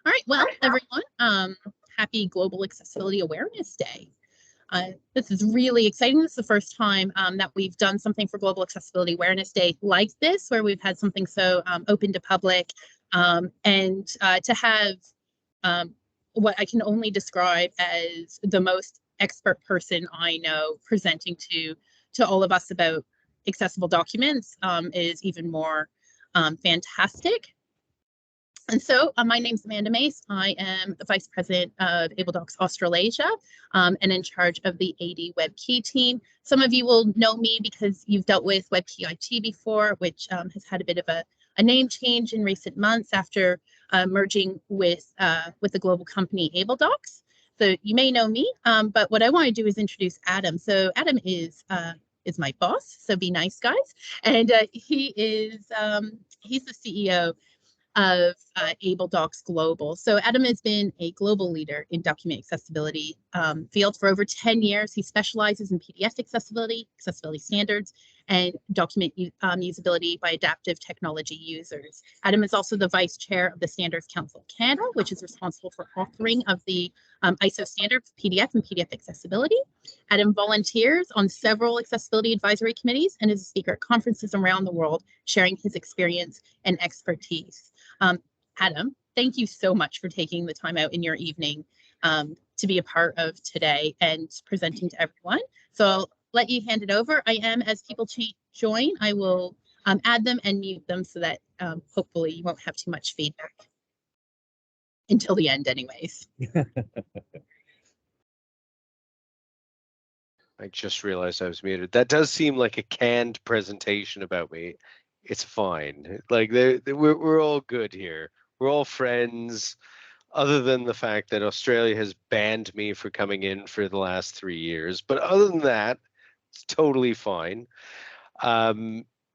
All right, well, everyone, happy Global Accessibility Awareness Day. This is really exciting. This is the first time that we've done something for Global Accessibility Awareness Day like this, where we've had something so open to public, and to have what I can only describe as the most expert person I know presenting to all of us about accessible documents is even more fantastic. And so my name's Amanda Mace. I am the Vice President of AbleDocs Australasia and in charge of the ADWebKey team. Some of you will know me because you've dealt with WebKey IT before, which has had a bit of a name change in recent months after merging with the global company AbleDocs. So you may know me, but what I want to do is introduce Adam. So Adam is my boss, so be nice, guys. And he's the CEO of AbleDocs Global. So Adam has been a global leader in document accessibility field for over 10 years. He specializes in PDF accessibility standards, and document usability by adaptive technology users. Adam is also the vice chair of the Standards Council of Canada, which is responsible for authoring of the ISO standard for PDF and PDF accessibility. Adam volunteers on several accessibility advisory committees and is a speaker at conferences around the world, sharing his experience and expertise. Adam, thank you so much for taking the time out in your evening to be a part of today and presenting to everyone. So I'll let you hand it over. I am, as people join, I will add them and mute them so that hopefully you won't have too much feedback until the end anyways. I just realized I was muted. That does seem like a canned presentation about me. It's fine. Like we're all good here. We're all friends, other than the fact that Australia has banned me for coming in for the last 3 years. But other than that, it's totally fine.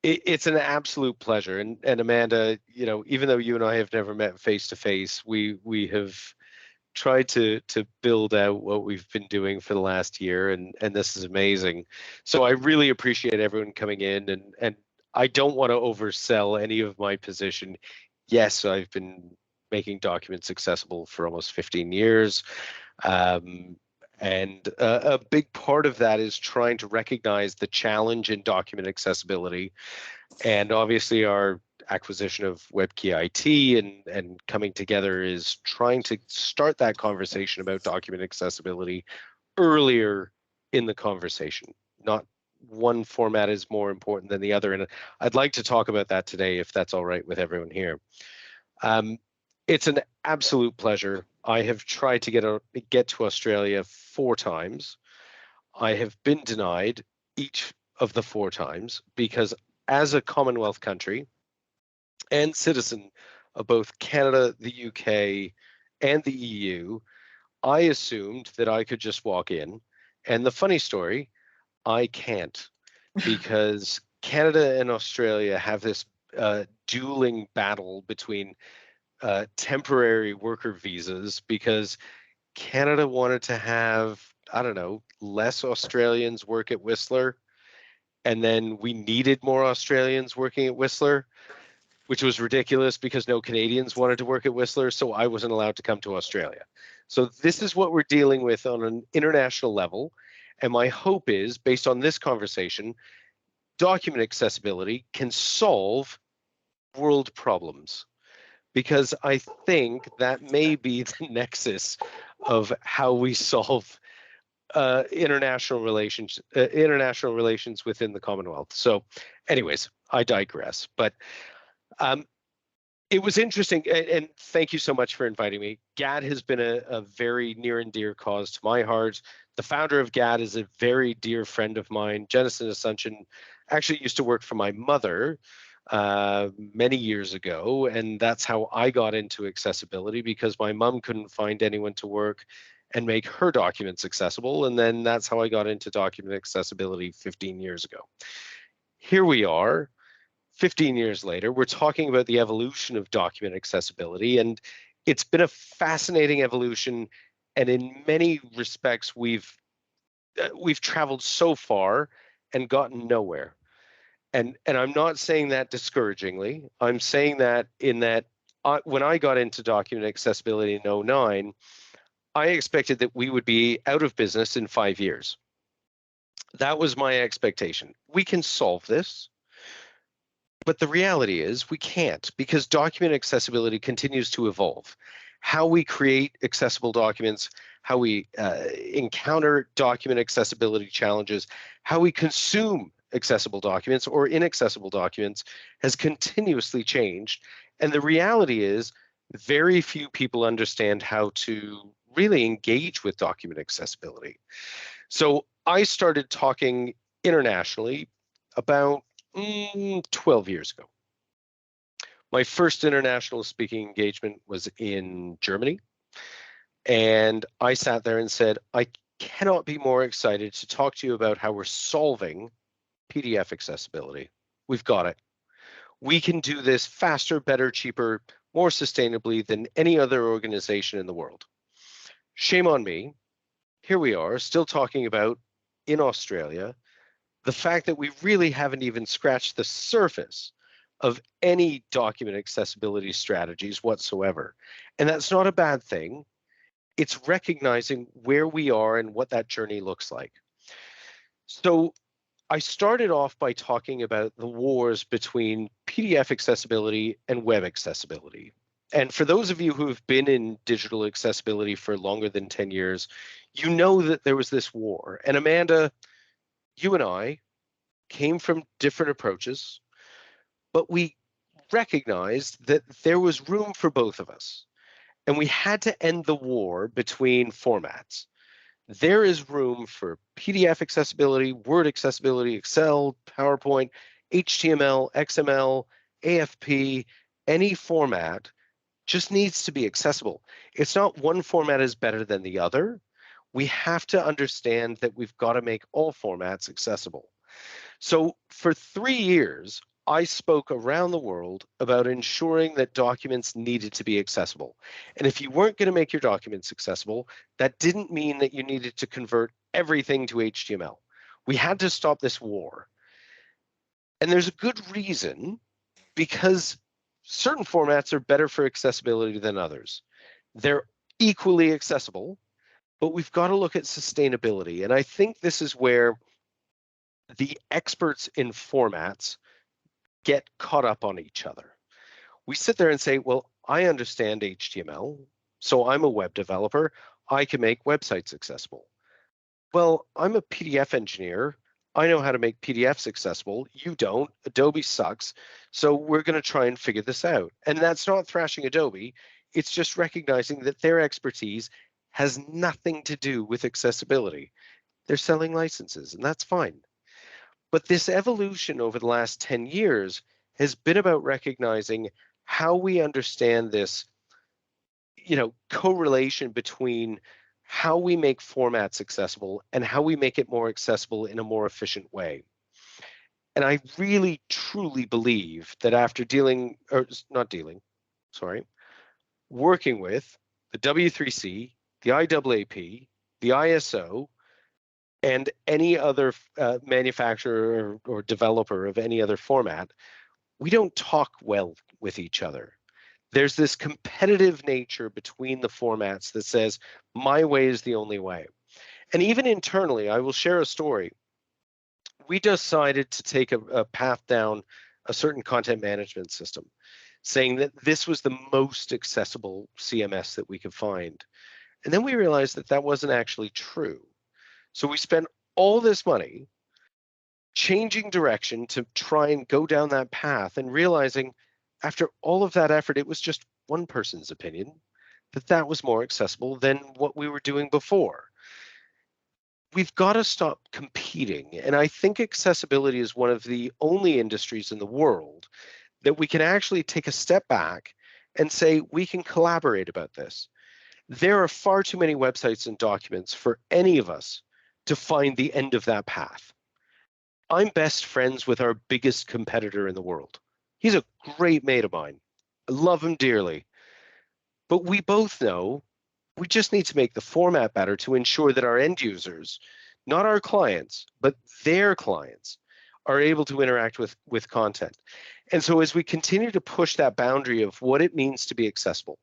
It's an absolute pleasure. And Amanda, you know, even though you and I have never met face to face, we have tried to build out what we've been doing for the last year, and this is amazing. So I really appreciate everyone coming in, and I don't want to oversell any of my position. Yes, I've been making documents accessible for almost 15 years. And a big part of that is trying to recognize the challenge in document accessibility. And obviously our acquisition of WebKey IT and coming together is trying to start that conversation about document accessibility earlier in the conversation. Not one format is more important than the other. And I'd like to talk about that today, if that's all right with everyone here. It's an absolute pleasure. I have tried to get to Australia 4 times. I have been denied each of the 4 times because as a Commonwealth country and citizen of both Canada, the UK, and the EU, I assumed that I could just walk in. And the funny story, I can't, because Canada and Australia have this dueling battle between temporary worker visas, because Canada wanted to have, I don't know, less Australians work at Whistler, and then we needed more Australians working at Whistler, which was ridiculous because no Canadians wanted to work at Whistler, so I wasn't allowed to come to Australia. So this is what we're dealing with on an international level, and my hope is, based on this conversation, document accessibility can solve world problems, because I think that may be the nexus of how we solve international relations within the Commonwealth. So anyways, I digress. But it was interesting, and thank you so much for inviting me. GAD has been a very near and dear cause to my heart. The founder of GAD is a very dear friend of mine. Jennison Asuncion actually used to work for my mother many years ago, and that's how I got into accessibility, because my mom couldn't find anyone to work and make her documents accessible, and then that's how I got into document accessibility 15 years ago. Here we are, 15 years later, we're talking about the evolution of document accessibility, and it's been a fascinating evolution, and in many respects we've traveled so far and gotten nowhere. And I'm not saying that discouragingly. I'm saying that in that when I got into document accessibility in '09, I expected that we would be out of business in 5 years. That was my expectation. We can solve this. But the reality is we can't, because document accessibility continues to evolve. How we create accessible documents, how we encounter document accessibility challenges, how we consume accessible documents or inaccessible documents has continuously changed. And the reality is very few people understand how to really engage with document accessibility. So I started talking internationally about 12 years ago. My first international speaking engagement was in Germany. And I sat there and said, I cannot be more excited to talk to you about how we're solving PDF accessibility. We've got it. We can do this faster, better, cheaper, more sustainably than any other organization in the world. Shame on me. Here we are, still talking about, in Australia, the fact that we really haven't even scratched the surface of any document accessibility strategies whatsoever. And that's not a bad thing. It's recognizing where we are and what that journey looks like. So I started off by talking about the wars between PDF accessibility and web accessibility. And for those of you who have been in digital accessibility for longer than 10 years, you know that there was this war. And Amanda, you and I came from different approaches, but we recognized that there was room for both of us. And we had to end the war between formats. There is room for PDF accessibility, Word accessibility, Excel, PowerPoint, HTML, XML, AFP, any format just needs to be accessible. It's not one format is better than the other. We have to understand that we've got to make all formats accessible. So for 3 years, I spoke around the world about ensuring that documents needed to be accessible. And if you weren't going to make your documents accessible, that didn't mean that you needed to convert everything to HTML. We had to stop this war. And there's a good reason, because certain formats are better for accessibility than others. They're equally accessible, but we've got to look at sustainability. And I think this is where the experts in formats get caught up on each other. We sit there and say, well, I understand HTML, so I'm a web developer. I can make websites accessible. Well, I'm a PDF engineer. I know how to make PDFs accessible. You don't. Adobe sucks. So we're going to try and figure this out. And that's not thrashing Adobe. It's just recognizing that their expertise has nothing to do with accessibility. They're selling licenses, and that's fine. But this evolution over the last 10 years has been about recognizing how we understand this, correlation between how we make formats accessible and how we make it more accessible in a more efficient way. And I really, truly believe that after working with the W3C, the IAAP, the ISO, and any other manufacturer or developer of any other format, we don't talk well with each other. There's this competitive nature between the formats that says, my way is the only way. And even internally, I will share a story. We decided to take a path down a certain content management system, saying that this was the most accessible CMS that we could find. And then we realized that that wasn't actually true. So we spent all this money changing direction to try and go down that path, and realizing after all of that effort, it was just one person's opinion that that was more accessible than what we were doing before. We've got to stop competing. And I think accessibility is one of the only industries in the world that we can actually take a step back and say, we can collaborate about this. There are far too many websites and documents for any of us to find the end of that path. I'm best friends with our biggest competitor in the world. He's a great mate of mine. I love him dearly. But we both know we just need to make the format better to ensure that our end users, not our clients, but their clients, are able to interact with content. And so as we continue to push that boundary of what it means to be accessible,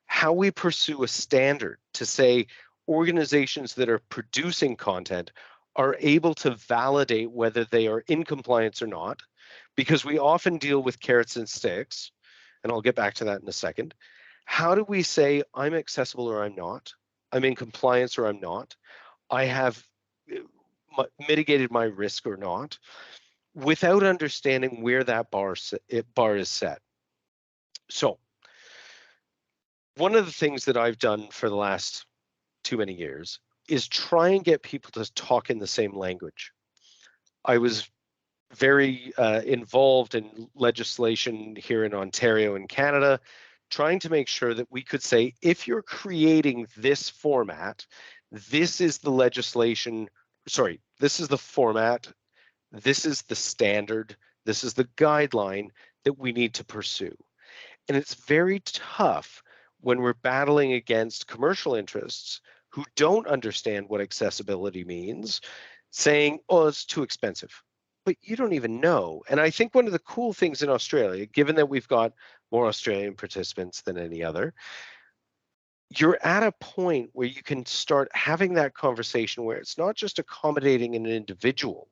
how we pursue a standard to say organizations that are producing content are able to validate whether they are in compliance or not, because we often deal with carrots and sticks, and I'll get back to that in a second. How do we say I'm accessible or I'm not? I'm in compliance or I'm not? I have mitigated my risk or not, without understanding where that bar is set. So one of the things that I've done for the last too many years is try and get people to talk in the same language. I was very involved in legislation here in Ontario and Canada, trying to make sure that we could say, if you're creating this format, this is the legislation, sorry, this is the format, this is the standard, this is the guideline that we need to pursue. And it's very tough when we're battling against commercial interests who don't understand what accessibility means, saying, oh, it's too expensive. But you don't even know. And I think one of the cool things in Australia, given that we've got more Australian participants than any other, you're at a point where you can start having that conversation where it's not just accommodating an individual,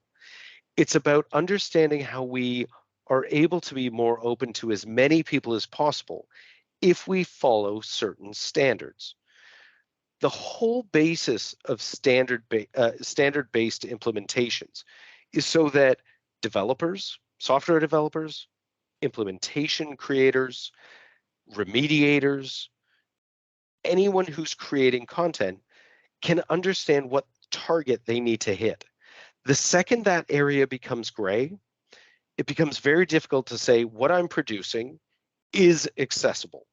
it's about understanding how we are able to be more open to as many people as possible if we follow certain standards. The whole basis of standard-based implementations is so that developers, software developers, implementation creators, remediators, anyone who's creating content can understand what target they need to hit. The second that area becomes gray, it becomes very difficult to say what I'm producing is accessible.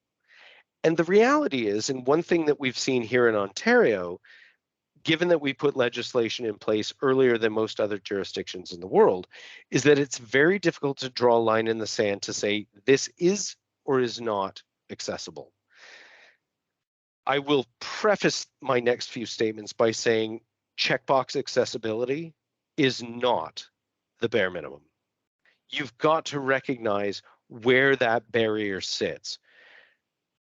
And the reality is, and one thing that we've seen here in Ontario, given that we put legislation in place earlier than most other jurisdictions in the world, is that it's very difficult to draw a line in the sand to say this is or is not accessible. I will preface my next few statements by saying checkbox accessibility is not the bare minimum. You've got to recognize where that barrier sits.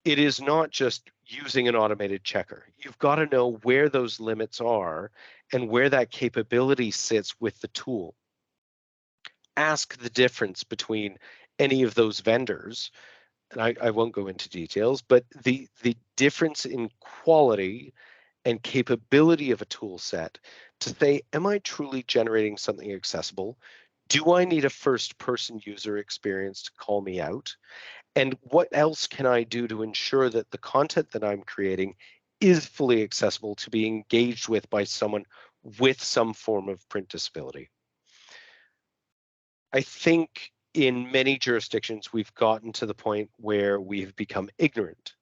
It is not just using an automated checker. You've got to know where those limits are and where that capability sits with the tool. Ask the difference between any of those vendors, and I won't go into details, but the difference in quality and capability of a tool set to say, am I truly generating something accessible? Do I need a first-person user experience to call me out? And what else can I do to ensure that the content that I'm creating is fully accessible to be engaged with by someone with some form of print disability? I think in many jurisdictions, we've gotten to the point where we've become ignorant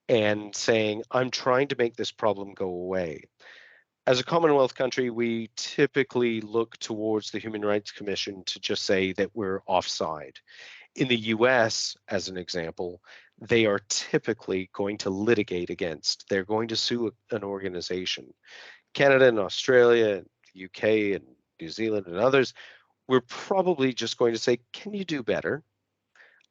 and saying, I'm trying to make this problem go away. As a Commonwealth country, we typically look towards the Human Rights Commission to just say that we're offside. In the US, as an example, they are typically going to litigate against, they're going to sue an organization. Canada and Australia, and the UK and New Zealand and others, we're probably just going to say, can you do better?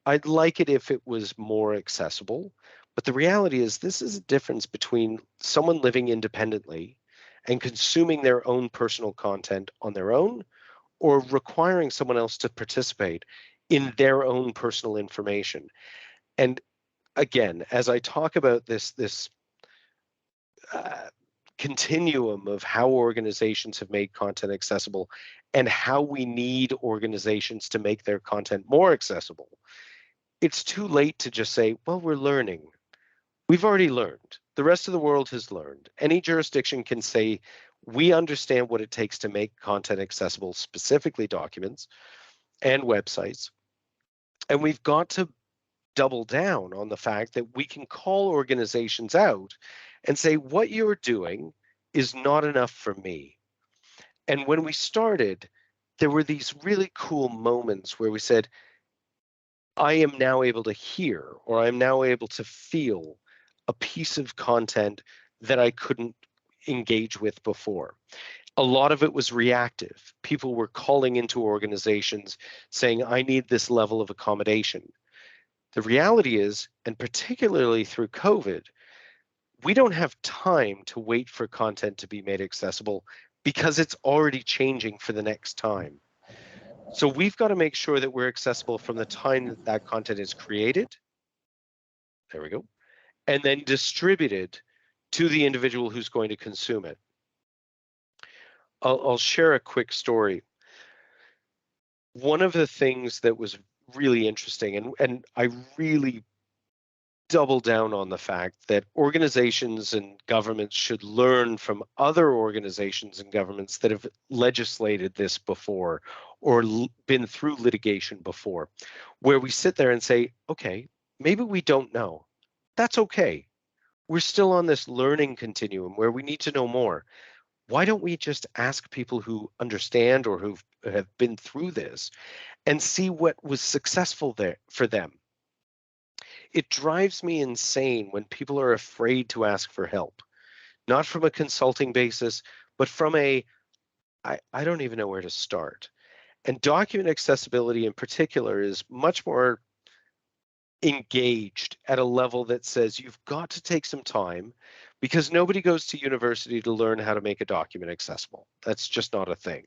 I'd like it if it was more accessible. But the reality is this is a difference between someone living independently and consuming their own personal content on their own, or requiring someone else to participate in their own personal information. And again, as I talk about this continuum of how organizations have made content accessible and how we need organizations to make their content more accessible, it's too late to just say, well, we're learning. We've already learned. The rest of the world has learned. Any jurisdiction can say, we understand what it takes to make content accessible, specifically documents and websites. And we've got to double down on the fact that we can call organizations out and say, what you're doing is not enough for me. And when we started, there were these really cool moments where we said, I am now able to hear, or I'm now able to feel a piece of content that I couldn't engage with before. A lot of it was reactive. People were calling into organizations saying, I need this level of accommodation. The reality is, and particularly through COVID, we don't have time to wait for content to be made accessible because it's already changing for the next time. So we've got to make sure that we're accessible from the time that that content is created. There we go. And then distributed to the individual who's going to consume it. I'll share a quick story. One of the things that was really interesting, and I really double down on the fact that organizations and governments should learn from other organizations and governments that have legislated this before or been through litigation before, where we sit there and say, okay, maybe we don't know. That's okay. We're still on this learning continuum where we need to know more. Why don't we just ask people who understand or who have been through this and see what was successful there for them? It drives me insane when people are afraid to ask for help, not from a consulting basis, but from I don't even know where to start. And document accessibility in particular is much more engaged at a level that says you've got to take some time because nobody goes to university to learn how to make a document accessible. That's just not a thing.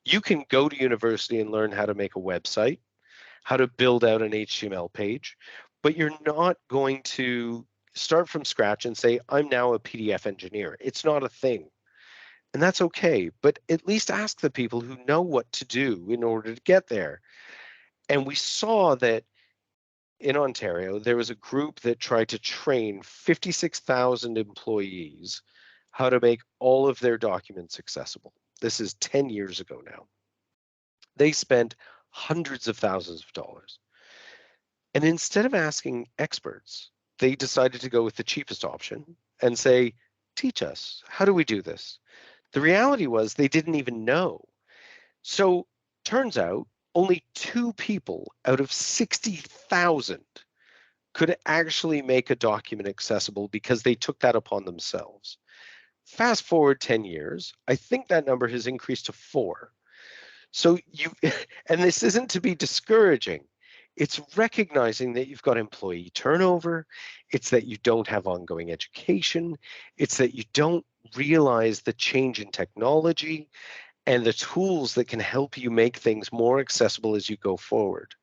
You can go to university and learn how to make a website, how to build out an HTML page, but you're not going to start from scratch and say, I'm now a PDF engineer. It's not a thing. And that's okay, but at least ask the people who know what to do in order to get there. And we saw that in Ontario, there was a group that tried to train 56,000 employees how to make all of their documents accessible. This is 10 years ago now. They spent hundreds of thousands of dollars. And instead of asking experts, they decided to go with the cheapest option and say, teach us, how do we do this? The reality was they didn't even know. So turns out only 2 people out of 60,000 could actually make a document accessible because they took that upon themselves. Fast forward 10 years, I think that number has increased to 4. So and this isn't to be discouraging. It's recognizing that you've got employee turnover. It's that you don't have ongoing education. It's that you don't realize the change in technology and the tools that can help you make things more accessible as you go forward.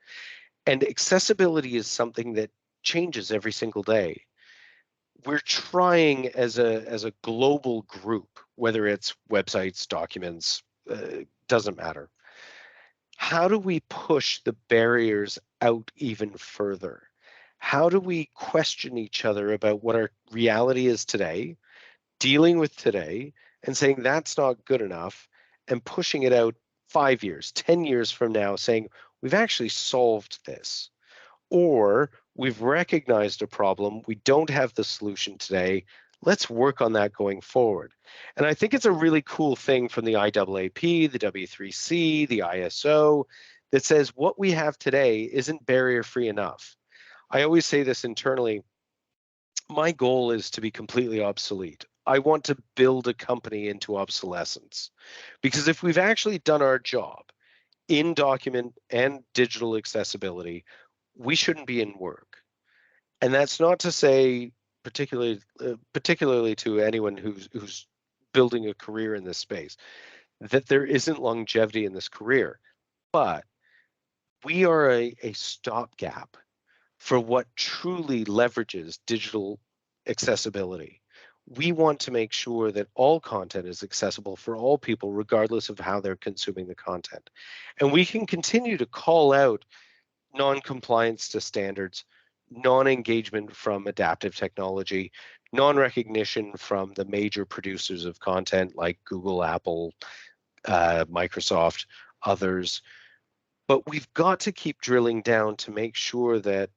And accessibility is something that changes every single day. We're trying as a global group, whether it's websites, documents, doesn't matter. How do we push the barriers out even further? How do we question each other about what our reality is today, dealing with today, and saying that's not good enough, and pushing it out 5 years, 10 years from now, saying we've actually solved this, or we've recognized a problem, we don't have the solution today, let's work on that going forward. And I think it's a really cool thing from the IAAP, the W3C, the ISO, that says what we have today isn't barrier-free enough. I always say this internally, my goal is to be completely obsolete. I want to build a company into obsolescence. Because if we've actually done our job in document and digital accessibility, we shouldn't be in work. And that's not to say, particularly to anyone who's building a career in this space, that there isn't longevity in this career. But we are a stopgap for what truly leverages digital accessibility. We want to make sure that all content is accessible for all people, regardless of how they're consuming the content. And we can continue to call out non-compliance to standards, non-engagement from adaptive technology, non-recognition from the major producers of content like Google, Apple, Microsoft, others. But we've got to keep drilling down to make sure that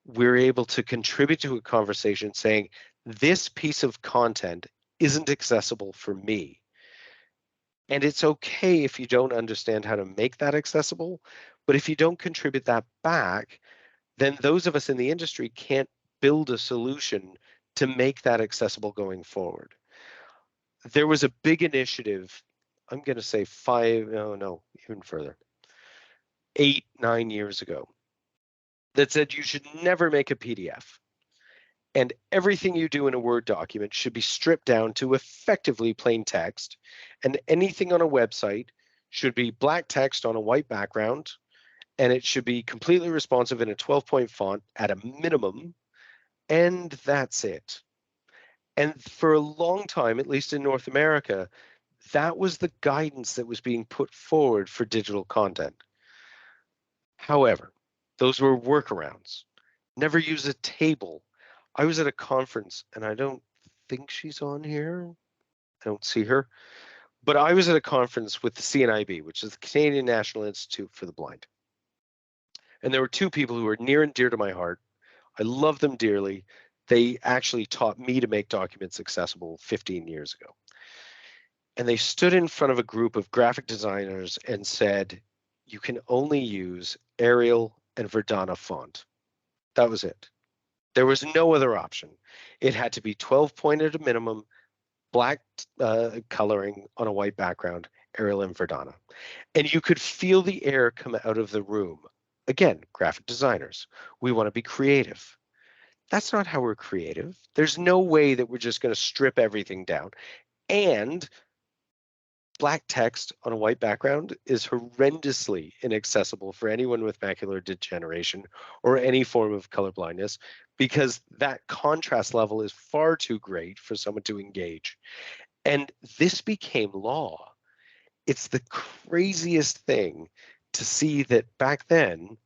we're able to contribute to a conversation saying, this piece of content isn't accessible for me. And it's okay if you don't understand how to make that accessible, but if you don't contribute that back, then those of us in the industry can't build a solution to make that accessible going forward. There was a big initiative I'm going to say 5, no, even further, 8, 9 years ago, that said you should never make a PDF. And everything you do in a Word document should be stripped down to effectively plain text. And anything on a website should be black text on a white background. And it should be completely responsive in a 12-point font at a minimum. And that's it. And for a long time, at least in North America, that was the guidance that was being put forward for digital content. However, those were workarounds. Never use a table. I was at a conference, and I don't think she's on here. I don't see her. But I was at a conference with the CNIB, which is the Canadian National Institute for the Blind. And there were two people who were near and dear to my heart. I love them dearly. They actually taught me to make documents accessible 15 years ago. And they stood in front of a group of graphic designers and said, you can only use Arial and Verdana font. That was it. There was no other option. It had to be 12-point at a minimum, black coloring on a white background, Arial and Verdana. And you could feel the air come out of the room. Again, graphic designers, we want to be creative. That's not how we're creative. There's no way that we're just going to strip everything down. And black text on a white background is horrendously inaccessible for anyone with macular degeneration or any form of color blindness, because that contrast level is far too great for someone to engage. And this became law. It's the craziest thing to see that back then,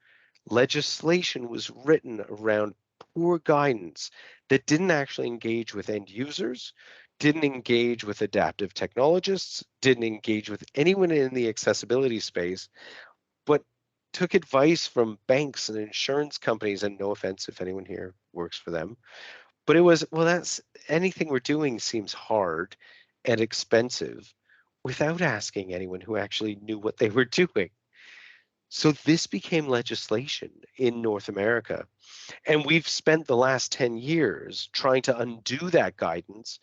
legislation was written around poor guidance that didn't actually engage with end users, didn't engage with adaptive technologists, didn't engage with anyone in the accessibility space, but took advice from banks and insurance companies. And no offense if anyone here works for them, but it was, well, that's anything we're doing seems hard and expensive without asking anyone who actually knew what they were doing. So this became legislation in North America. And we've spent the last 10 years trying to undo that guidance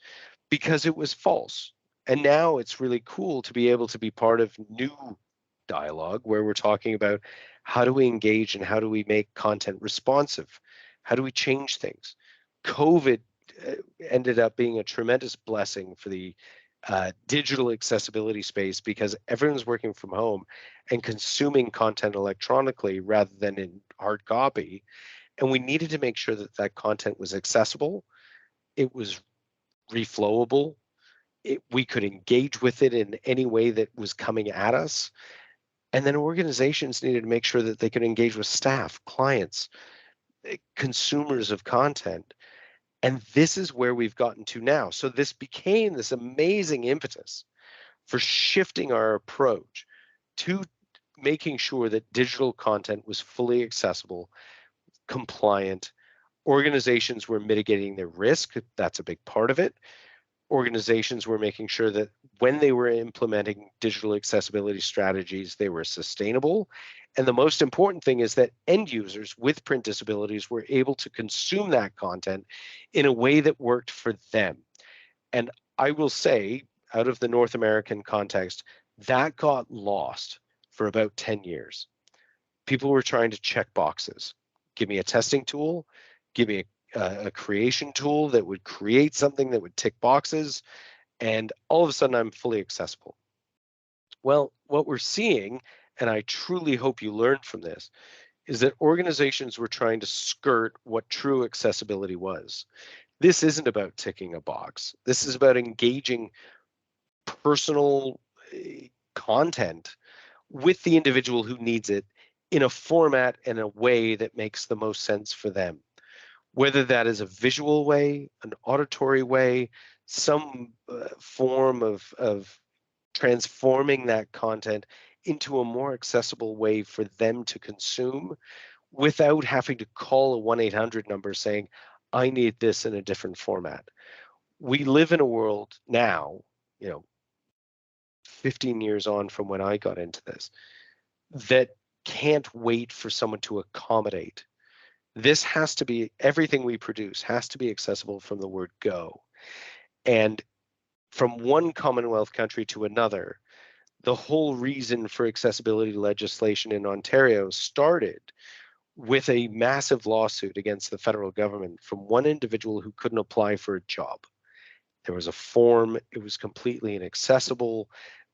because it was false. And now it's really cool to be able to be part of new dialogue where we're talking about how do we engage and how do we make content responsive? How do we change things? COVID ended up being a tremendous blessing for the digital accessibility space because everyone's working from home and consuming content electronically rather than in hard copy. And we needed to make sure that that content was accessible, it was reflowable, we could engage with it in any way that was coming at us. And then organizations needed to make sure that they could engage with staff, clients, consumers of content. And this is where we've gotten to now. So this became this amazing impetus for shifting our approach to making sure that digital content was fully accessible, compliant. Organizations were mitigating their risk. That's a big part of it. Organizations were making sure that when they were implementing digital accessibility strategies, they were sustainable. And the most important thing is that end users with print disabilities were able to consume that content in a way that worked for them. And I will say, out of the North American context, that got lost for about 10 years. People were trying to check boxes. Give me a testing tool, give me a creation tool that would create something that would tick boxes, and all of a sudden I'm fully accessible. Well, what we're seeing, and I truly hope you learned from this, is that organizations were trying to skirt what true accessibility was. This isn't about ticking a box. This is about engaging personal content with the individual who needs it in a format and a way that makes the most sense for them. Whether that is a visual way, an auditory way, some form of transforming that content into a more accessible way for them to consume without having to call a 1-800 number saying, I need this in a different format. We live in a world now, 15 years on from when I got into this, that can't wait for someone to accommodate. This has to be, everything we produce has to be accessible from the word go. And from one Commonwealth country to another, the whole reason for accessibility legislation in Ontario started with a massive lawsuit against the federal government from one individual who couldn't apply for a job. There was a form, it was completely inaccessible.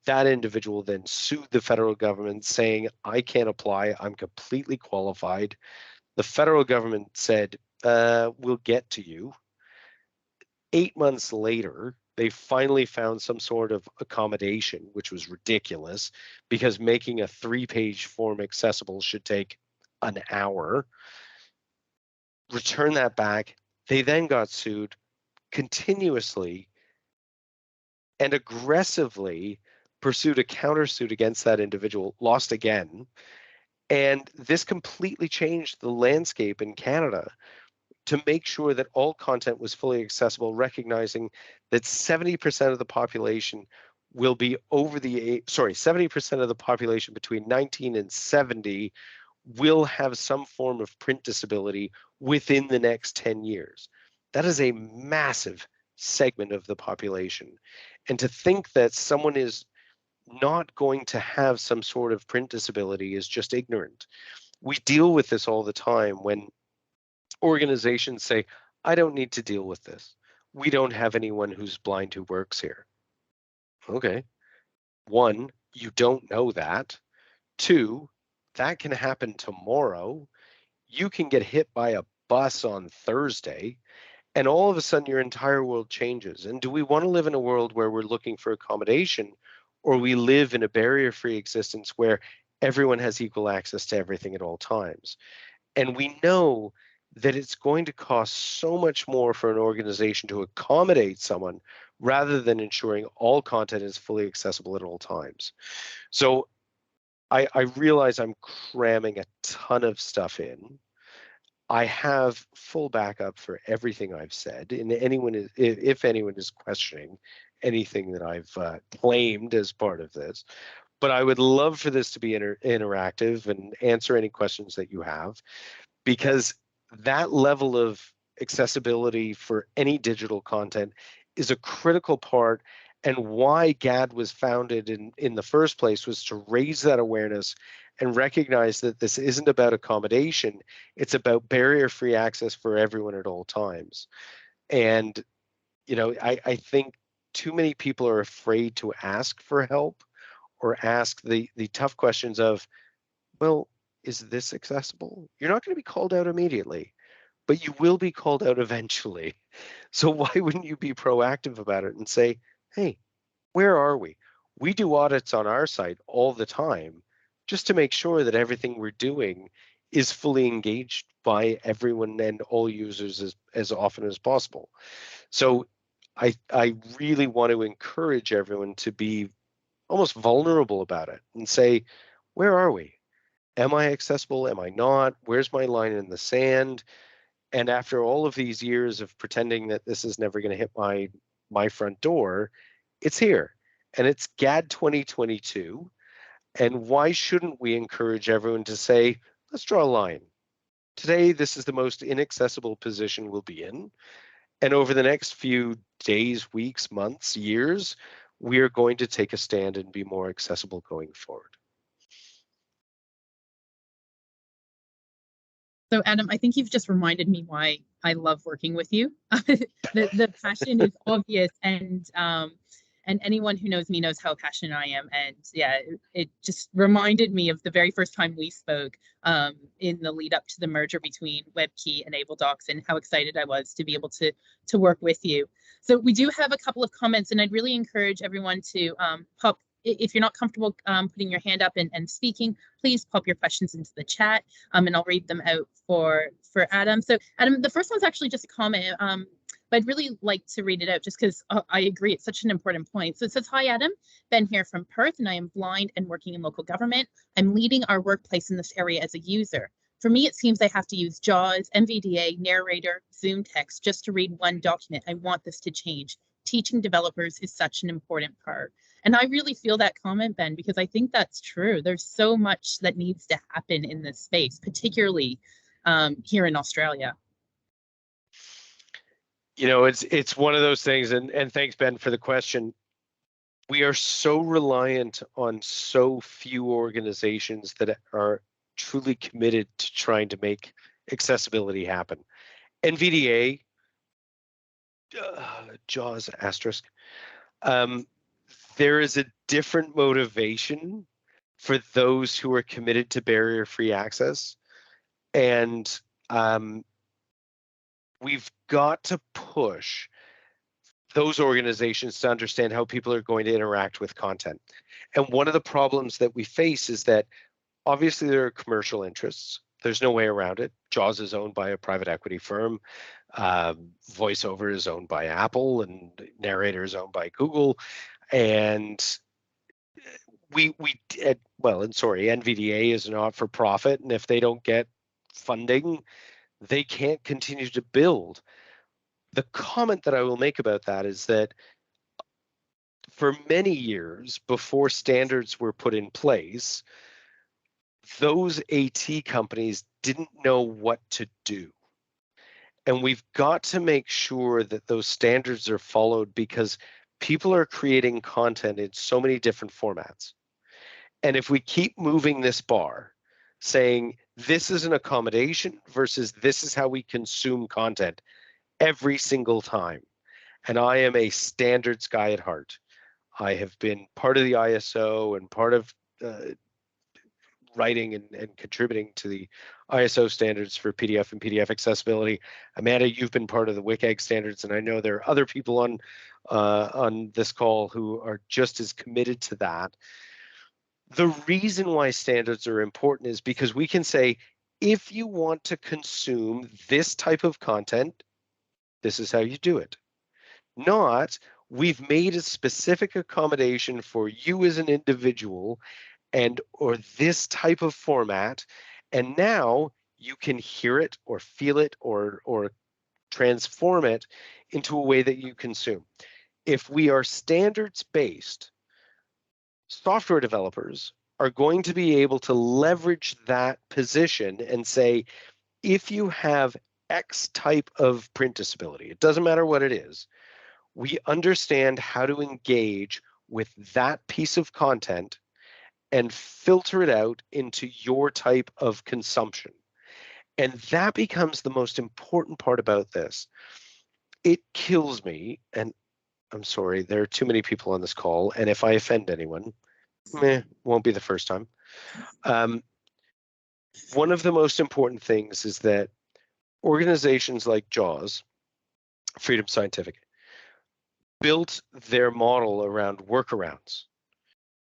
That individual then sued the federal government saying, I can't apply, I'm completely qualified. The federal government said, we'll get to you. 8 months later, they finally found some sort of accommodation, which was ridiculous because making a 3-page form accessible should take an hour. Return that back. They then got sued continuously and aggressively pursued a countersuit against that individual, lost again. And this completely changed the landscape in Canada to make sure that all content was fully accessible, recognizing that 70% of the population will be over the age, 70% of the population between 19 and 70 will have some form of print disability within the next 10 years. That is a massive segment of the population. And to think that someone is not going to have some sort of print disability is just ignorant. We deal with this all the time when organizations say, I don't need to deal with this. We don't have anyone who's blind who works here. Okay. One, you don't know that. Two, that can happen tomorrow. You can get hit by a bus on Thursday, and all of a sudden your entire world changes. And do we want to live in a world where we're looking for accommodation, or we live in a barrier-free existence where everyone has equal access to everything at all times? And we know that it's going to cost so much more for an organization to accommodate someone rather than ensuring all content is fully accessible at all times. So I realize I'm cramming a ton of stuff in. I have full backup for everything I've said, and if anyone is questioning anything that I've claimed as part of this, but I would love for this to be interactive and answer any questions that you have, because that level of accessibility for any digital content is a critical part, and why GAD was founded in the first place was to raise that awareness and recognize that this isn't about accommodation, it's about barrier-free access for everyone at all times. And I think too many people are afraid to ask for help or ask the tough questions of, well, is this accessible? You're not going to be called out immediately, but you will be called out eventually. So why wouldn't you be proactive about it and say, hey, where are we? We do audits on our site all the time just to make sure that everything we're doing is fully engaged by everyone and all users as often as possible. So I really want to encourage everyone to be almost vulnerable about it and say, where are we? Am I accessible? Am I not? Where's my line in the sand? And after all of these years of pretending that this is never going to hit my front door, it's here. And it's GAD 2022. And why shouldn't we encourage everyone to say, let's draw a line. Today, this is the most inaccessible position we'll be in. And over the next few days, weeks, months, years, we are going to take a stand and be more accessible going forward. So Adam, I think you've just reminded me why I love working with you. The passion is obvious, and anyone who knows me knows how passionate I am. And yeah, it just reminded me of the very first time we spoke in the lead up to the merger between WebKey and AbleDocs, and how excited I was to be able to work with you. So we do have a couple of comments, and I'd really encourage everyone to pop. If you're not comfortable putting your hand up and speaking, please pop your questions into the chat, and I'll read them out for Adam. So Adam, the first one's actually just a comment, but I'd really like to read it out just because I agree it's such an important point. So it says, hi Adam, Ben here from Perth, and I am blind and working in local government. I'm leading our workplace in this area as a user. For me, it seems I have to use JAWS, NVDA, Narrator, Zoom text just to read one document. I want this to change. Teaching developers is such an important part. And I really feel that comment, Ben, because I think that's true. There's so much that needs to happen in this space, particularly here in Australia. It's one of those things, and thanks, Ben, for the question. we are so reliant on so few organizations that are truly committed to trying to make accessibility happen. NVDA, JAWS asterisk, um, there is a different motivation for those who are committed to barrier-free access. And we've got to push those organizations to understand how people are going to interact with content. And one of the problems that we face is that obviously there are commercial interests. There's no way around it. JAWS is owned by a private equity firm. VoiceOver is owned by Apple, and Narrator is owned by Google. And NVDA is not for profit, and if they don't get funding, they can't continue to build. The comment that I will make about that is that for many years before standards were put in place, those AT companies didn't know what to do. And we've got to make sure that those standards are followed, because people are creating content in so many different formats. And if we keep moving this bar, saying this is an accommodation versus this is how we consume content every single time, and I am a standards guy at heart. I have been part of the ISO and part of writing and contributing to the ISO standards for PDF and PDF accessibility. Amanda, you've been part of the WCAG standards, and I know there are other people on this call who are just as committed to that. The reason why standards are important is because we can say, if you want to consume this type of content, this is how you do it. Not, we've made a specific accommodation for you as an individual or this type of format, and now you can hear it or feel it or transform it into a way that you consume. If we are standards-based, software developers are going to be able to leverage that position and say, if you have X type of print disability, it doesn't matter what it is, we understand how to engage with that piece of content and filter it out into your type of consumption. And that becomes the most important part about this. It kills me, and I'm sorry, there are too many people on this call, and if I offend anyone, won't be the first time. One of the most important things is that organizations like JAWS, Freedom Scientific, built their model around workarounds,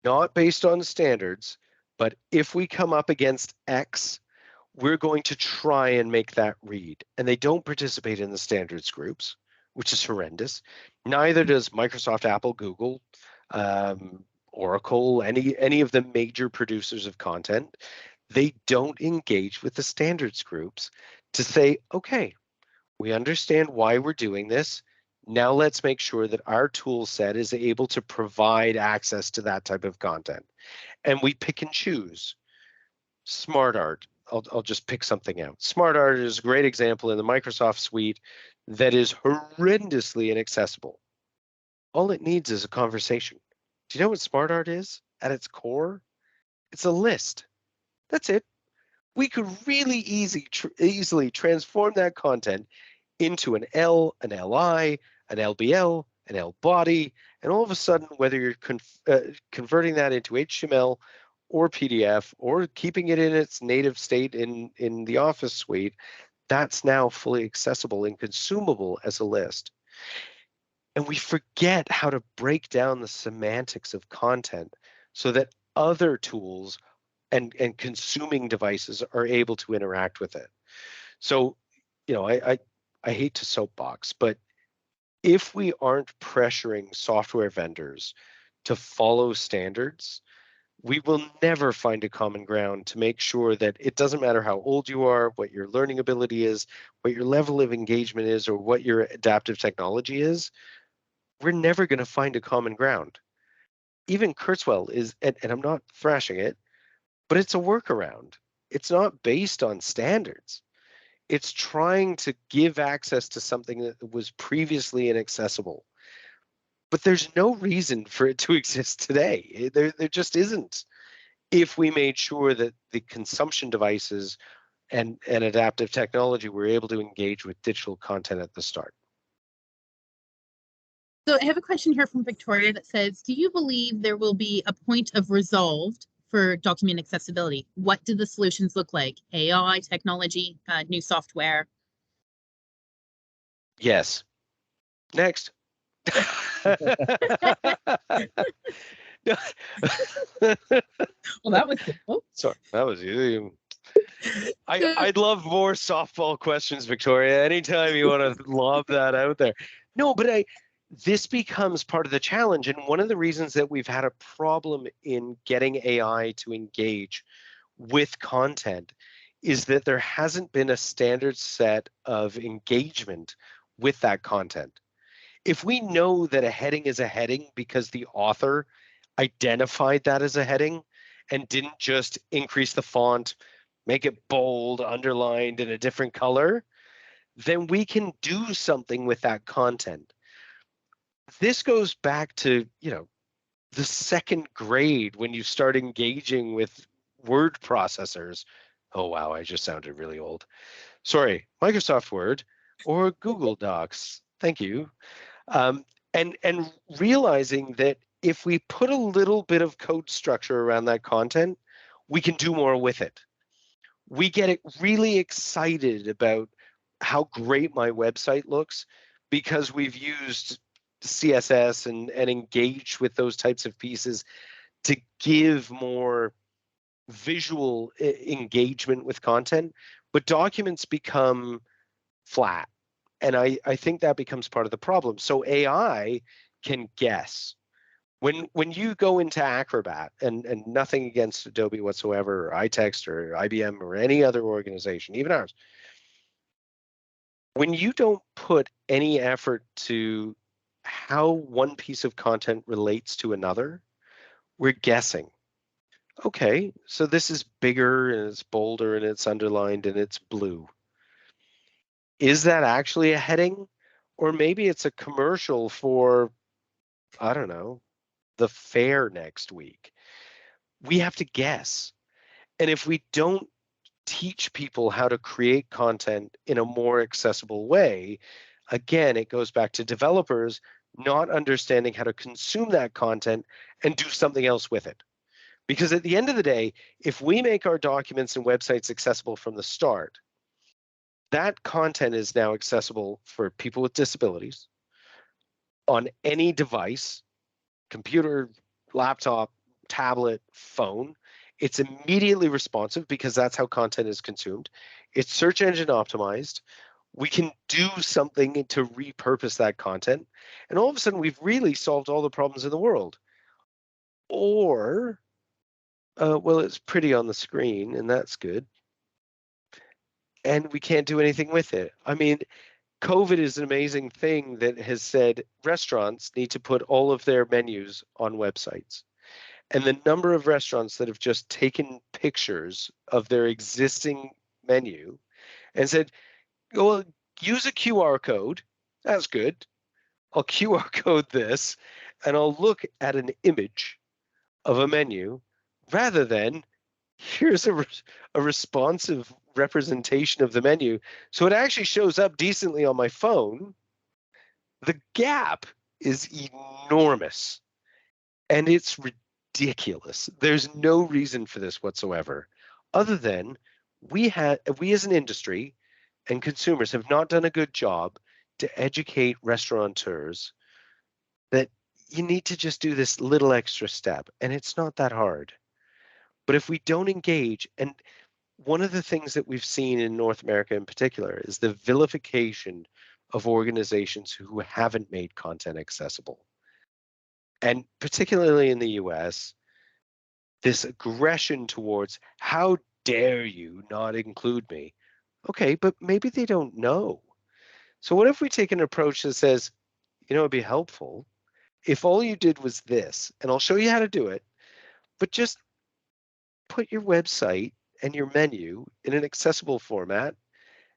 not based on standards, but if we come up against X, we're going to try and make that read. And they don't participate in the standards groups, which is horrendous. Neither does Microsoft, Apple, Google, Oracle, any of the major producers of content. They don't engage with the standards groups to say, okay, we understand why we're doing this. Now let's make sure that our tool set is able to provide access to that type of content. And we pick and choose. SmartArt, I'll just pick something out. SmartArt is a great example in the Microsoft suite that is horrendously inaccessible. All it needs is a conversation. Do you know what SmartArt is at its core? It's a list. That's it. We could really easily transform that content into an L, an LI, an LBL, an L body, and all of a sudden, whether you're converting that into HTML or PDF or keeping it in its native state in the Office suite, that's now fully accessible and consumable as a list. And we forget how to break down the semantics of content so that other tools and consuming devices are able to interact with it. So, I hate to soapbox, but if we aren't pressuring software vendors to follow standards, we will never find a common ground to make sure that it doesn't matter how old you are, what your learning ability is, what your level of engagement is, or what your adaptive technology is. We're never going to find a common ground. Even Kurzweil is, and I'm not thrashing it, but it's a workaround. It's not based on standards. It's trying to give access to something that was previously inaccessible. but there's no reason for it to exist today. There just isn't. If we made sure that the consumption devices and adaptive technology were able to engage with digital content at the start. So I have a question here from Victoria that says, do you believe there will be a point of resolved for document accessibility? What do the solutions look like? AI, technology, new software? Yes. Next. Well, that was simple. Sorry, that was you. I'd love more softball questions, Victoria. Anytime you want to lob that out there. No, but this becomes part of the challenge. And one of the reasons that we've had a problem in getting AI to engage with content is that there hasn't been a standard set of engagement with that content. If we know that a heading is a heading because the author identified that as a heading and didn't just increase the font, make it bold, underlined in a different color, then we can do something with that content. This goes back to, the second grade when you start engaging with word processors. Oh, wow, I just sounded really old. Sorry, Microsoft Word or Google Docs. Thank you. And realizing that if we put a little bit of code structure around that content, we can do more with it. We get really excited about how great my website looks because we've used CSS and engaged with those types of pieces to give more visual engagement with content, but documents become flat. And I think that becomes part of the problem. So AI can guess. When you go into Acrobat, and nothing against Adobe whatsoever, or iText or IBM or any other organization, even ours, when you don't put any effort to how one piece of content relates to another, we're guessing. Okay, so this is bigger and it's bolder and it's underlined and it's blue. Is that actually a heading? Or maybe it's a commercial for, I don't know, the fair next week. We have to guess. And if we don't teach people how to create content in a more accessible way, again, it goes back to developers not understanding how to consume that content and do something else with it. Because at the end of the day, if we make our documents and websites accessible from the start, that content is now accessible for people with disabilities on any device, computer, laptop, tablet, phone. It's immediately responsive because that's how content is consumed. It's search engine optimized. We can do something to repurpose that content. And all of a sudden, we've really solved all the problems in the world. Or, well, it's pretty on the screen, and that's good. And we can't do anything with it. I mean, COVID is an amazing thing that has said restaurants need to put all of their menus on websites. And the number of restaurants that have just taken pictures of their existing menu and said, well, use a QR code. That's good. I'll QR code this and I'll look at an image of a menu rather than here's a responsive representation of the menu. So it actually shows up decently on my phone. The gap is enormous and it's ridiculous. There's no reason for this whatsoever, other than we as an industry and consumers have not done a good job to educate restaurateurs that you need to just do this little extra step, and it's not that hard. But if we don't engage, and one of the things that we've seen in North America in particular is the vilification of organizations who haven't made content accessible. And particularly in the US, this aggression towards how dare you not include me? Okay, but maybe they don't know. So what if we take an approach that says, it'd be helpful if all you did was this, and I'll show you how to do it, but just put your website and your menu in an accessible format,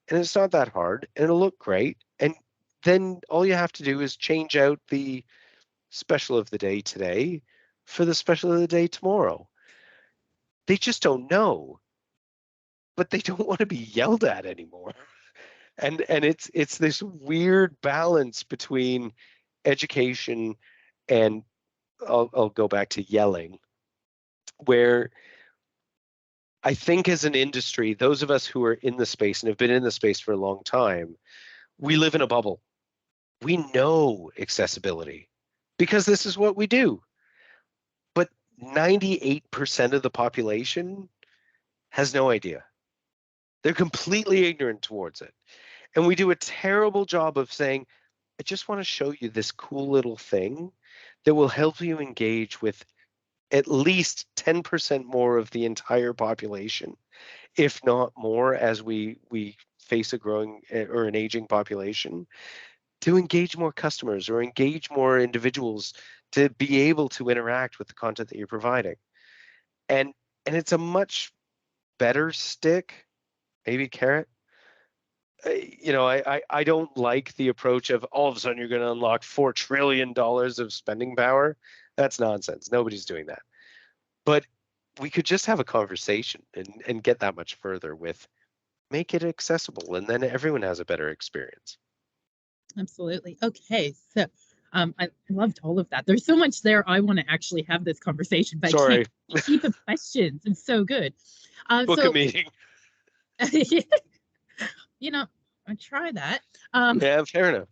and it's not that hard, and it'll look great. And then all you have to do is change out the special of the day today for the special of the day tomorrow. They just don't know, but they don't want to be yelled at anymore. And it's this weird balance between education and I'll go back to yelling, where I think as an industry, those of us who are in the space and have been in the space for a long time, we live in a bubble. We know accessibility because this is what we do. But 98% of the population has no idea. They're completely ignorant towards it. And we do a terrible job of saying, I just want to show you this cool little thing that will help you engage with at least 10% more of the entire population, if not more, as we face a growing or an aging population, to engage more customers or engage more individuals to be able to interact with the content that you're providing. And it's a much better stick, maybe carrot. I don't like the approach of all of a sudden you're going to unlock $4 trillion of spending power. That's nonsense. Nobody's doing that. But we could just have a conversation and get that much further with make it accessible, and then everyone has a better experience. Absolutely. Okay. So I loved all of that. There's so much there. I want to actually have this conversation, but Sorry. I can't keep the questions. It's so good. Book a meeting. I try that. Yeah, fair enough.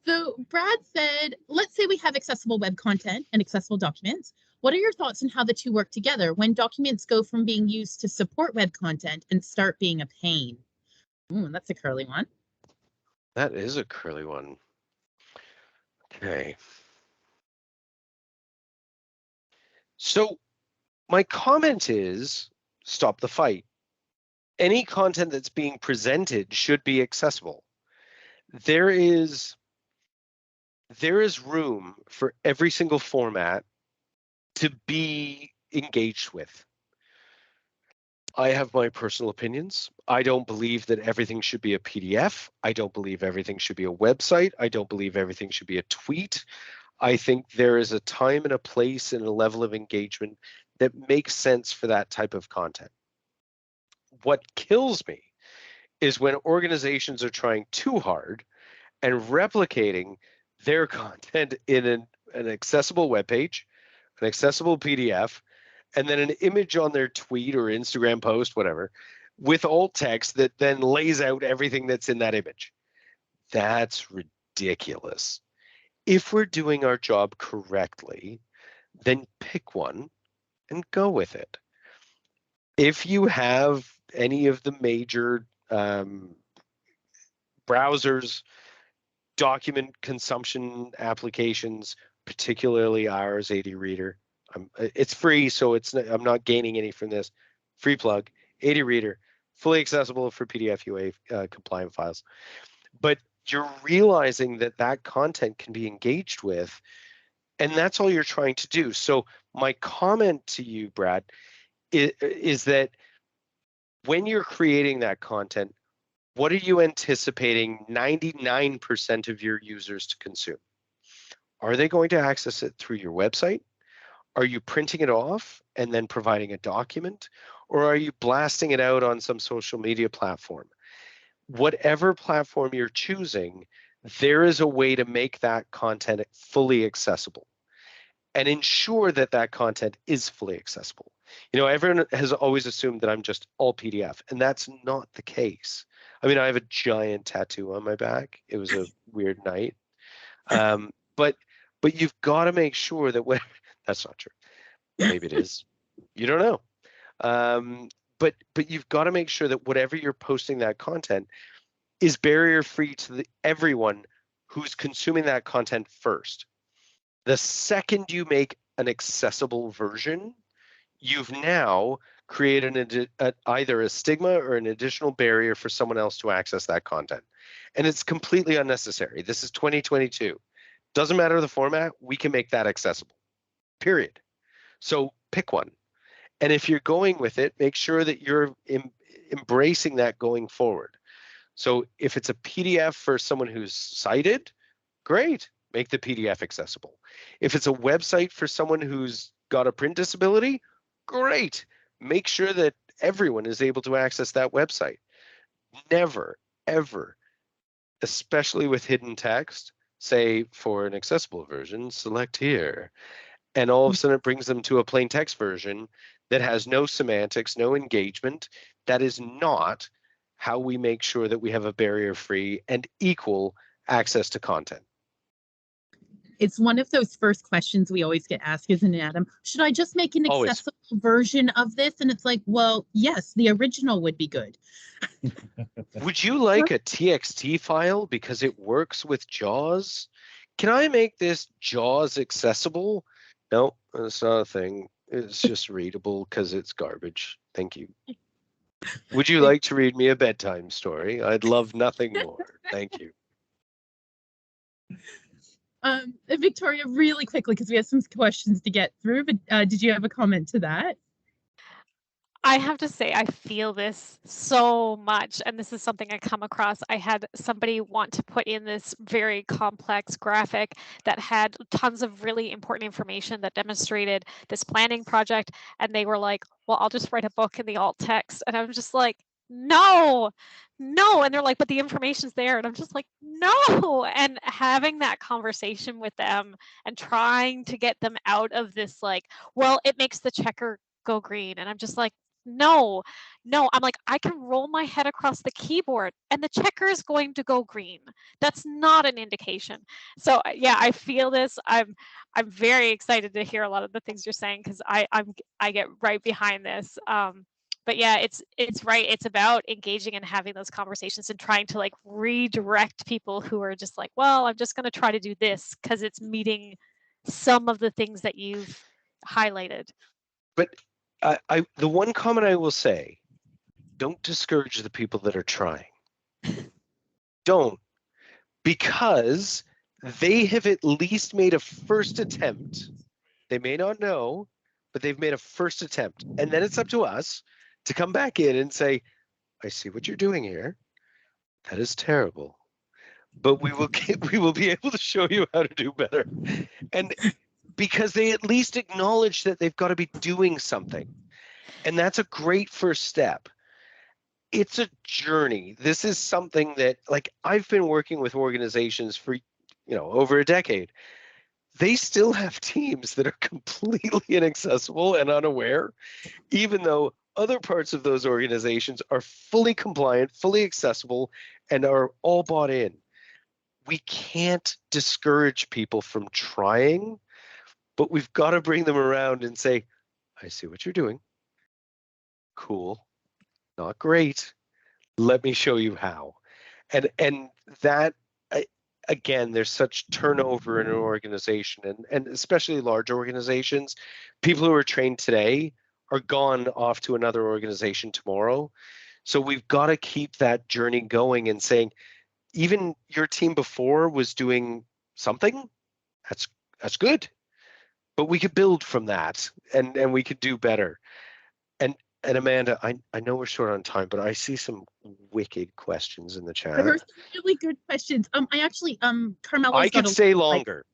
So Brad said, let's say we have accessible web content and accessible documents. What are your thoughts on how the two work together when documents go from being used to support web content and start being a pain? Ooh, that's a curly one. That is a curly one. Okay. So my comment is stop the fight. Any content that's being presented should be accessible. There is room for every single format to be engaged with. I have my personal opinions. I don't believe that everything should be a PDF. I don't believe everything should be a website. I don't believe everything should be a tweet. I think there is a time and a place and a level of engagement that makes sense for that type of content. What kills me is when organizations are trying too hard and replicating their content in an accessible web page, an accessible PDF, and then an image on their tweet or Instagram post, whatever, with alt text that then lays out everything that's in that image. That's ridiculous. If we're doing our job correctly, then pick one and go with it. If you have any of the major browsers, document consumption applications, particularly ours, ADReader, it's free, so I'm not gaining any from this. Free plug, ADReader, fully accessible for PDF UA compliant files. But you're realizing that content can be engaged with, and that's all you're trying to do. So my comment to you, Brad, is that when you're creating that content, what are you anticipating 99% of your users to consume? Are they going to access it through your website? Are you printing it off and then providing a document? Or are you blasting it out on some social media platform? Whatever platform you're choosing, there is a way to make that content fully accessible and ensure that content is fully accessible. Everyone has always assumed that I'm just all PDF, and that's not the case. I mean, I have a giant tattoo on my back. It was a weird night. But you've got to make sure that when that's not true. Maybe it is. You don't know. But you've got to make sure that whatever you're posting that content is barrier free to everyone who's consuming that content first. The second you make an accessible version, you've now created either a stigma or an additional barrier for someone else to access that content. And it's completely unnecessary. This is 2022. Doesn't matter the format, we can make that accessible, period. So pick one. And if you're going with it, make sure that you're embracing that going forward. So if it's a PDF for someone who's sighted, great. make the PDF accessible. If it's a website for someone who's got a print disability, great. Make sure that everyone is able to access that website. Never, ever, especially with hidden text, say for an accessible version, select here. And all of a sudden it brings them to a plain text version that has no semantics, no engagement. That is not how we make sure that we have a barrier-free and equal access to content. It's one of those first questions we always get asked, isn't it, Adam? Should I just make an Always. accessible version of this? And it's like, well, yes, the original would be good. Would you like a TXT file because it works with JAWS? Can I make this JAWS accessible? No, that's not a thing. It's just readable because it's garbage. Thank you. Would you like to read me a bedtime story? I'd love nothing more. Thank you. Victoria, really quickly, because we have some questions to get through, but did you have a comment to that? I have to say, I feel this so much, and this is something I come across. I had somebody want to put in this very complex graphic that had tons of really important information that demonstrated this planning project, and they were like, well, I'll just write a book in the alt text. And I'm just like, no, and they're like, but the information's there, and I'm just like, no. And having that conversation with them and trying to get them out of this, like, well, it makes the checker go green, and I'm just like, no, I'm like, I can roll my head across the keyboard and the checker is going to go green. That's not an indication. So yeah, I feel this. I'm very excited to hear a lot of the things you're saying, because I get right behind this. But yeah, it's right. It's about engaging and having those conversations and trying to like redirect people who are just like, well, I'm just going to try to do this because it's meeting some of the things that you've highlighted. But the one comment I will say, don't discourage the people that are trying. Don't, because they have at least made a first attempt. They may not know, but they've made a first attempt. And then it's up to us to come back in and say, I see what you're doing here. That is terrible. But we will be able to show you how to do better. And because they at least acknowledge that they've got to be doing something. And that's a great first step. It's a journey. This is something that, like, I've been working with organizations for, over a decade. They still have teams that are completely inaccessible and unaware, even though other parts of those organizations are fully compliant, fully accessible, and are all bought in. We can't discourage people from trying, but we've got to bring them around and say, I see what you're doing. Cool. Not great. Let me show you how. And that, again, there's such turnover in an organization, and especially large organizations. People who are trained today are gone off to another organization tomorrow. So we've got to keep that journey going and saying, even your team before was doing something, that's good. But we could build from that, and we could do better. And Amanda, I know we're short on time, but I see some wicked questions in the chat. There are some really good questions. I actually, Carmela's I could stay longer.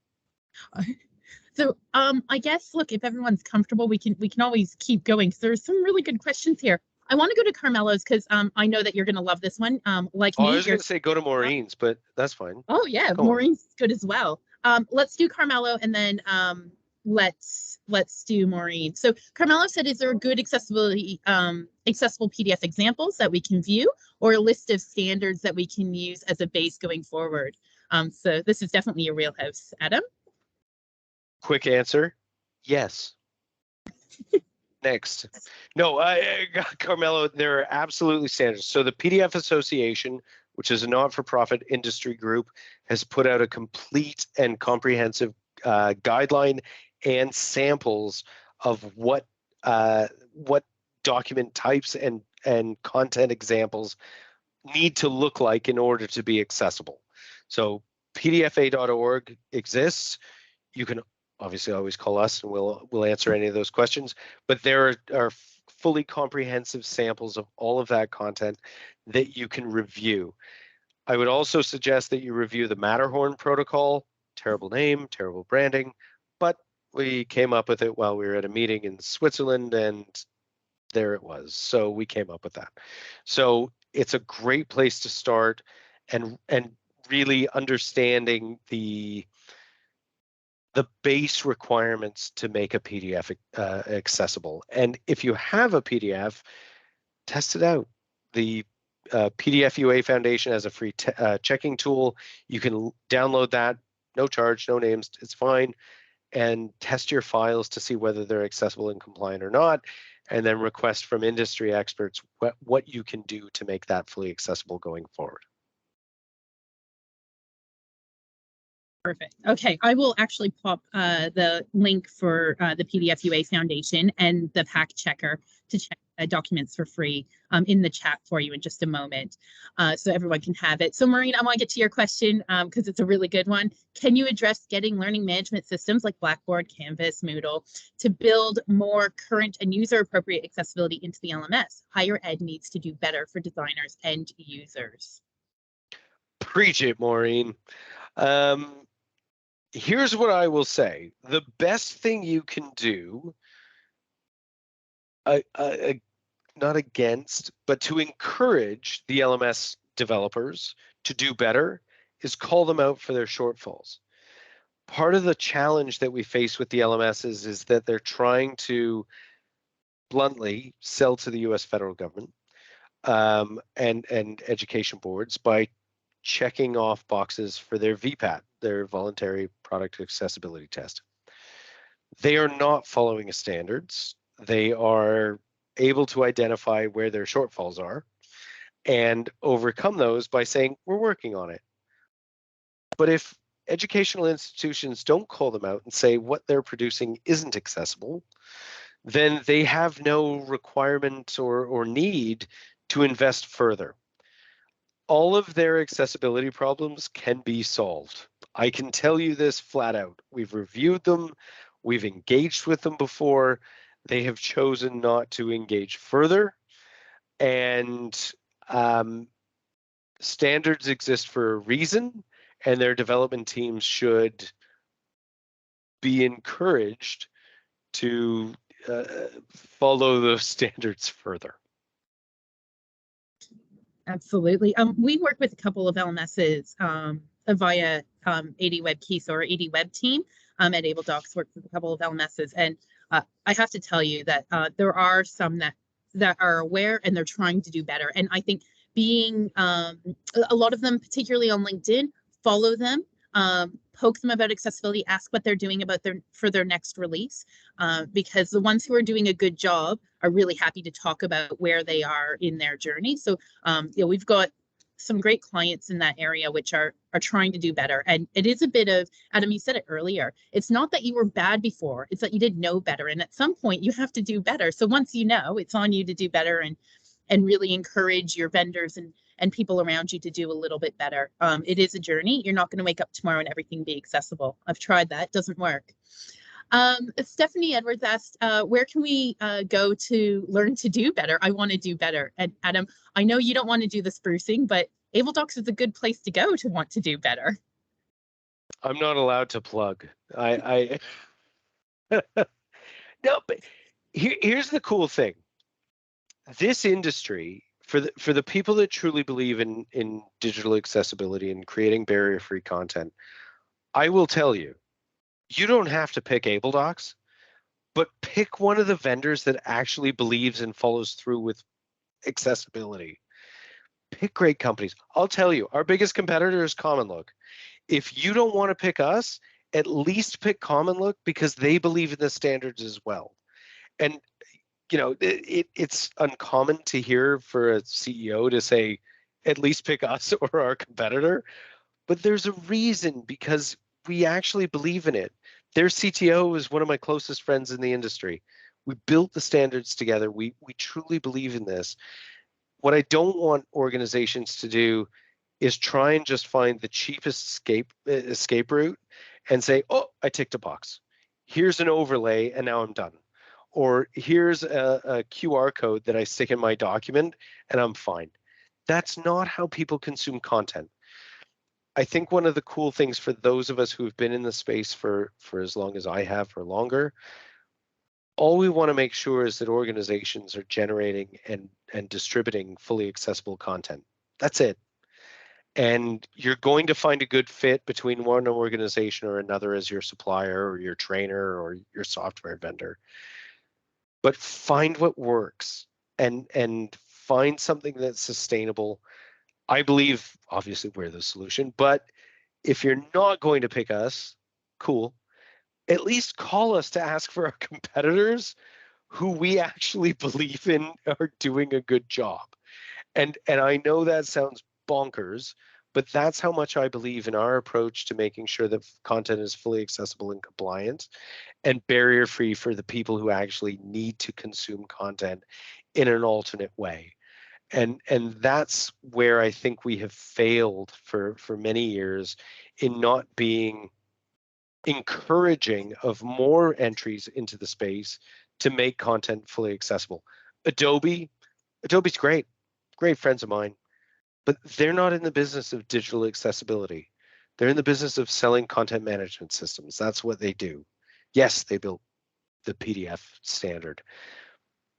So I guess, look, if everyone's comfortable, we can always keep going. So there's some really good questions here. I want to go to Carmelo's because I know that you're going to love this one. Like me, I was going to say go to Maureen's, but that's fine. Oh yeah, Maureen's good as well. Let's do Carmelo, and then let's do Maureen. So Carmelo said, is there a good accessible PDF examples that we can view, or a list of standards that we can use as a base going forward? So this is definitely your wheelhouse, Adam. Quick answer, yes. Next. No, Carmelo, there are absolutely standards. So the PDF Association, which is a not-for-profit industry group, has put out a complete and comprehensive guideline and samples of what document types and content examples need to look like in order to be accessible. So pdfa.org exists. You can obviously always call us and we'll answer any of those questions, but there are fully comprehensive samples of all of that content that you can review. I would also suggest that you review the Matterhorn protocol terrible name, terrible branding, but we came up with it while we were at a meeting in Switzerland, and there it was. So we came up with that. So it's a great place to start, and really understanding the base requirements to make a PDF accessible. And if you have a PDF, test it out. The PDF UA Foundation has a free checking tool. You can download that, no charge, no names, it's fine, and test your files to see whether they're accessible and compliant or not, and then request from industry experts what you can do to make that fully accessible going forward. Perfect. Okay, I will actually pop the link for the PDF UA Foundation and the PAC checker to check documents for free in the chat for you in just a moment, so everyone can have it. So Maureen, I want to get to your question because it's a really good one. Can you address getting learning management systems like Blackboard, Canvas, Moodle to build more current and user-appropriate accessibility into the LMS? Higher ed needs to do better for designers and users. Preach it, Maureen. Here's what I will say. The best thing you can do, not against, but to encourage the LMS developers to do better, is call them out for their shortfalls. Part of the challenge that we face with the LMSs is that they're trying to bluntly sell to the US federal government and education boards by checking off boxes for their VPAT, their voluntary product accessibility test. They are not following standards. They are able to identify where their shortfalls are and overcome those by saying, we're working on it. But if educational institutions don't call them out and say what they're producing isn't accessible, then they have no requirement or need to invest further. All of their accessibility problems can be solved. I can tell you this flat out. We've reviewed them. We've engaged with them before. They have chosen not to engage further. And standards exist for a reason, and their development teams should be encouraged to follow those standards further. Absolutely. We work with a couple of LMSs via ADWebKey, so our ADWeb team at AbleDocs works with a couple of LMSs, and I have to tell you that there are some that are aware and they're trying to do better. And I think being a lot of them, particularly on LinkedIn, follow them, poke them about accessibility, ask what they're doing about for their next release, because the ones who are doing a good job are really happy to talk about where they are in their journey. So we've got some great clients in that area which are trying to do better. And it is a bit of, Adam, you said it earlier, it's not that you were bad before, it's that you didn't know better. And at some point you have to do better. So once you know, it's on you to do better and really encourage your vendors and people around you to do a little bit better. It is a journey. You're not going to wake up tomorrow and everything be accessible. I've tried that. It doesn't work. Stephanie Edwards asked, where can we go to learn to do better? I want to do better. And Adam, I know you don't want to do the sprucing, but AbleDocs is a good place to go to want to do better. I'm not allowed to plug. I no, but here's the cool thing. This industry, for the people that truly believe in digital accessibility and creating barrier-free content, I will tell you, you don't have to pick AbleDocs, but pick one of the vendors that actually believes and follows through with accessibility. Pick great companies. I'll tell you, our biggest competitor is CommonLook. If you don't want to pick us, at least pick CommonLook because they believe in the standards as well. And it's uncommon to hear for a CEO to say, at least pick us or our competitor. But there's a reason, because we actually believe in it. Their CTO is one of my closest friends in the industry. We built the standards together. We truly believe in this. What I don't want organizations to do is try and just find the cheapest escape route and say, oh, I ticked a box. Here's an overlay and now I'm done. Or here's a QR code that I stick in my document and I'm fine. That's not how people consume content. I think one of the cool things for those of us who've been in the space for as long as I have or longer, all we want to make sure is that organizations are generating and distributing fully accessible content. That's it. And you're going to find a good fit between one organization or another as your supplier or your trainer or your software vendor. But find what works and find something that's sustainable. I believe, obviously, we're the solution, but if you're not going to pick us, cool. At least call us to ask for our competitors who we actually believe in are doing a good job. And I know that sounds bonkers, but that's how much I believe in our approach to making sure that content is fully accessible and compliant and barrier free for the people who actually need to consume content in an alternate way. And that's where I think we have failed for many years in not being encouraging of more entries into the space to make content fully accessible. Adobe's great friends of mine, but they're not in the business of digital accessibility. They're in the business of selling content management systems. That's what they do. Yes, they built the PDF standard,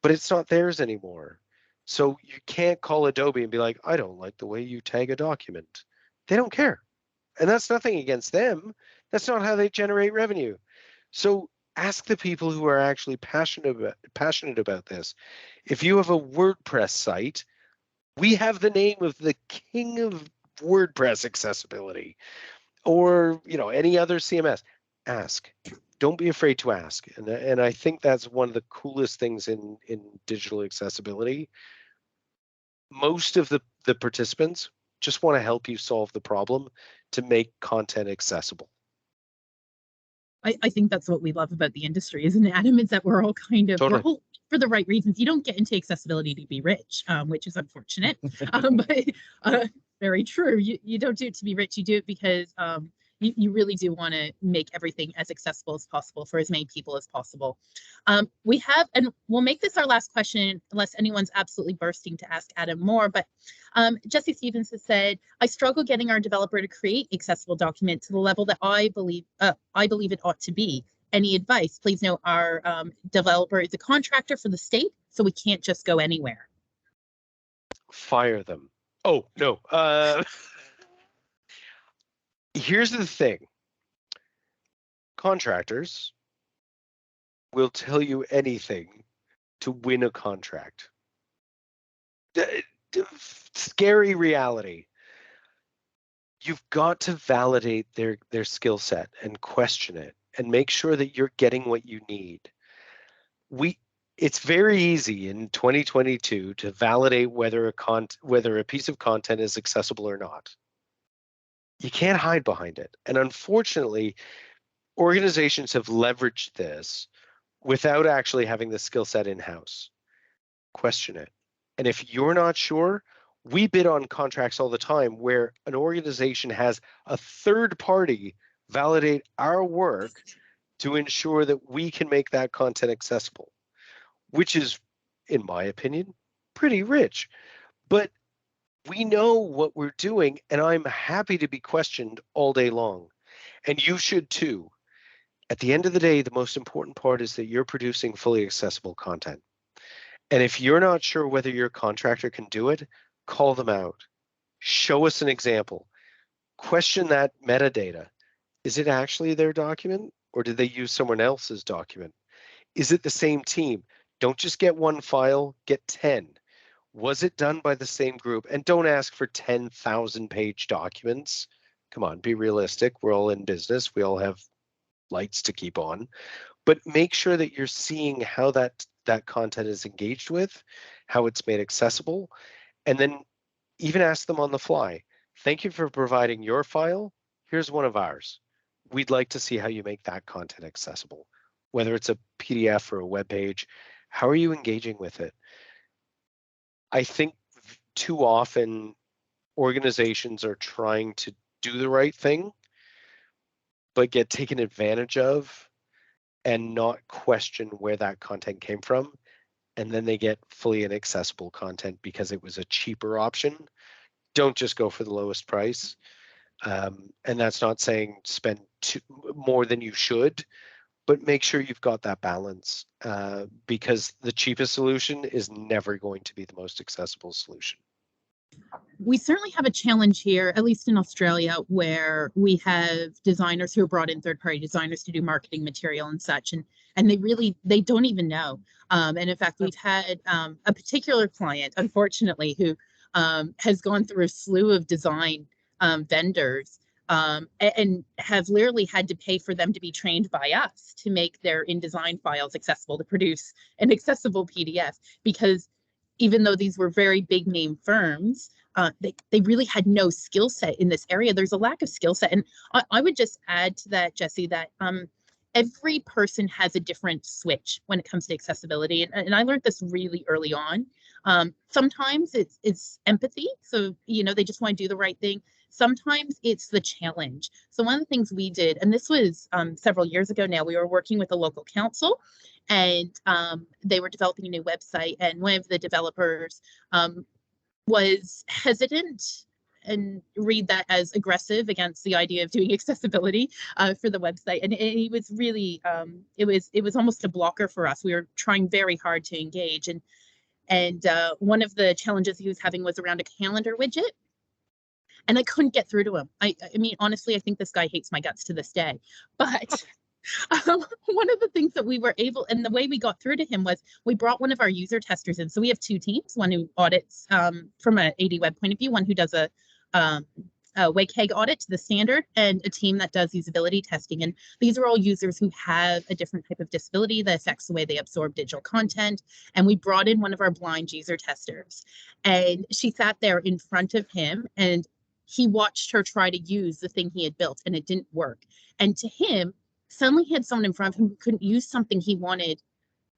but it's not theirs anymore. So you can't call Adobe and be like, I don't like the way you tag a document. They don't care. And that's nothing against them. That's not how they generate revenue. So ask the people who are actually passionate about this. If you have a WordPress site, we have the name of the king of WordPress accessibility, or any other CMS. Ask. Don't be afraid to ask. And I think that's one of the coolest things in digital accessibility. Most of the participants just want to help you solve the problem to make content accessible. I think that's what we love about the industry, isn't it, Adam? Is that we're all we're all for the right reasons. You don't get into accessibility to be rich, which is unfortunate, but very true. You don't do it to be rich. You do it because you really do want to make everything as accessible as possible for as many people as possible. We have, and we'll make this our last question, unless anyone's absolutely bursting to ask Adam more, but Jesse Stevens has said, I struggle getting our developer to create accessible document to the level that I believe it ought to be. Any advice? Please note our developer is a contractor for the state, so we can't just go anywhere. Fire them. Oh, no. Here's the thing. Contractors will tell you anything to win a contract. Scary reality. You've got to validate their skill set and question it and make sure that you're getting what you need. It's very easy in 2022 to validate whether a piece of content is accessible or not. You can't hide behind it. And unfortunately, organizations have leveraged this without actually having the skill set in-house. Question it. And if you're not sure, we bid on contracts all the time where an organization has a third party validate our work to ensure that we can make that content accessible, which is, in my opinion, pretty rich. But we know what we're doing, and I'm happy to be questioned all day long. And you should too. At the end of the day, the most important part is that you're producing fully accessible content. And if you're not sure whether your contractor can do it, call them out. Show us an example. Question that metadata. Is it actually their document, or did they use someone else's document? Is it the same team? Don't just get one file, get 10. Was it done by the same group? And don't ask for 10,000 page documents. Come on, be realistic. We're all in business. We all have lights to keep on. But make sure that you're seeing how that content is engaged with, how it's made accessible, and then even ask them on the fly. Thank you for providing your file. Here's one of ours. We'd like to see how you make that content accessible, whether it's a PDF or a web page. How are you engaging with it? I think too often organizations are trying to do the right thing, but get taken advantage of and not question where that content came from. And then they get fully inaccessible content because it was a cheaper option. Don't just go for the lowest price. And that's not saying spend more than you should, but make sure you've got that balance, because the cheapest solution is never going to be the most accessible solution. We certainly have a challenge here, at least in Australia, where we have designers who have brought in third-party designers to do marketing material and such, and they don't even know. And in fact, we've had a particular client, unfortunately, who has gone through a slew of design vendors, and have literally had to pay for them to be trained by us to make their InDesign files accessible, to produce an accessible PDF, because even though these were very big name firms, they really had no skill set in this area. There's a lack of skill set. And I would just add to that, Jesse, that every person has a different switch when it comes to accessibility. And I learned this really early on. Sometimes it's empathy. So, they just want to do the right thing. Sometimes it's the challenge. So one of the things we did, and this was several years ago now, we were working with a local council, and they were developing a new website, and one of the developers was hesitant, and read that as aggressive against the idea of doing accessibility for the website. And he was really, it was almost a blocker for us. We were trying very hard to engage. And one of the challenges he was having was around a calendar widget. And I couldn't get through to him. I mean, honestly, I think this guy hates my guts to this day. But one of the things that we were able, and the way we got through to him, was we brought one of our user testers in. So we have two teams, one who audits from an ADWeb point of view, one who does a WCAG audit to the standard, and a team that does usability testing. And these are all users who have a different type of disability that affects the way they absorb digital content. And we brought in one of our blind user testers, and she sat there in front of him, and he watched her try to use the thing he had built, and it didn't work. And to him, suddenly he had someone in front of him who couldn't use something he wanted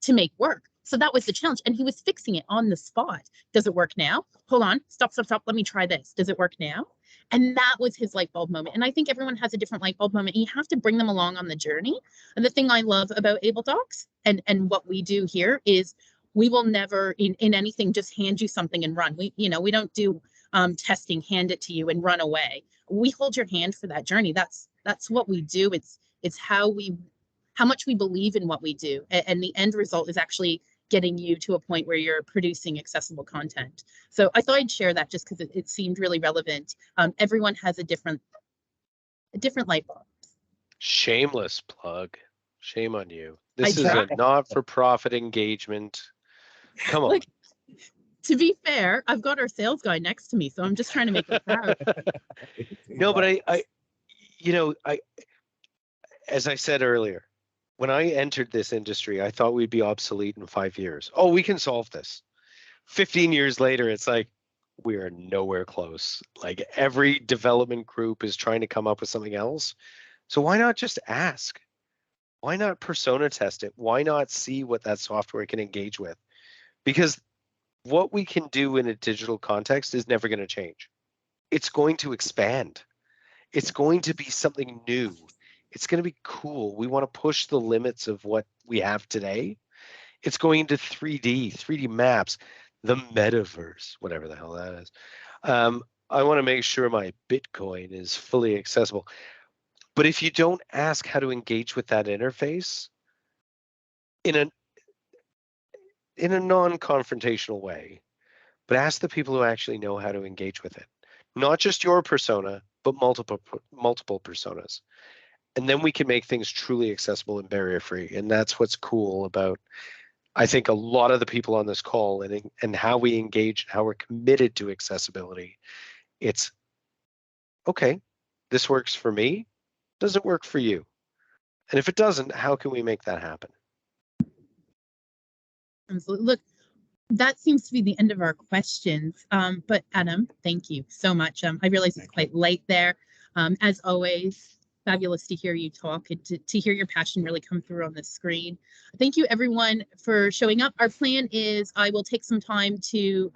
to make work. So that was the challenge. And he was fixing it on the spot. Does it work now? Hold on. Stop. Let me try this. Does it work now? And that was his light bulb moment. And I think everyone has a different light bulb moment. You have to bring them along on the journey. And the thing I love about AbleDocs and what we do here is we will never in anything just hand you something and run. We don't do testing, hand it to you and run away. We hold your hand for that journey. That's what we do. It's how much we believe in what we do. And the end result is actually getting you to a point where you're producing accessible content. So I thought I'd share that just because it seemed really relevant. Everyone has a different light bulb. Shameless plug. Shame on you. This is a not-for-profit engagement. Come on. Like, to be fair, I've got our sales guy next to me, so I'm just trying to make him proud. No, but I, as I said earlier, when I entered this industry, I thought we'd be obsolete in 5 years. Oh, we can solve this. 15 years later, it's like, we are nowhere close. Like, every development group is trying to come up with something else. So why not just ask? Why not persona test it? Why not see what that software can engage with? Because what we can do in a digital context is never going to change. It's going to expand. It's going to be something new. It's going to be cool. We want to push the limits of what we have today. It's going into 3D maps, the metaverse, whatever the hell that is. I want to make sure my Bitcoin is fully accessible. But if you don't ask how to engage with that interface in a non-confrontational way, but ask the people who actually know how to engage with it, not just your persona, but multiple personas. And then we can make things truly accessible and barrier-free. And that's what's cool about, I think, a lot of the people on this call and how we engage, how we're committed to accessibility. It's, okay, this works for me. Does it work for you? And if it doesn't, how can we make that happen? Look, that seems to be the end of our questions. But Adam, thank you so much. I realize it's quite late there. As always, fabulous to hear you talk and to hear your passion really come through on the screen. Thank you everyone for showing up. Our plan is I will take some time to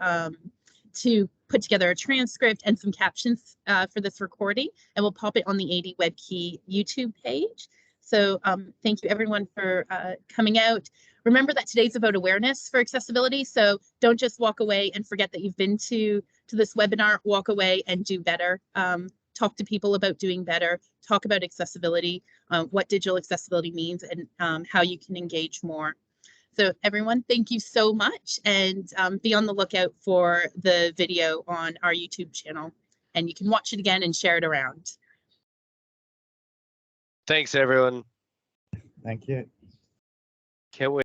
put together a transcript and some captions for this recording, and we'll pop it on the ADWebKey YouTube page. So thank you everyone for coming out. Remember that today's about awareness for accessibility. So don't just walk away and forget that you've been to this webinar. Walk away and do better. talk to people about doing better, talk about accessibility, what digital accessibility means, and how you can engage more. So everyone, thank you so much, and be on the lookout for the video on our YouTube channel, and you can watch it again and share it around. Thanks, everyone. Thank you. Can't wait.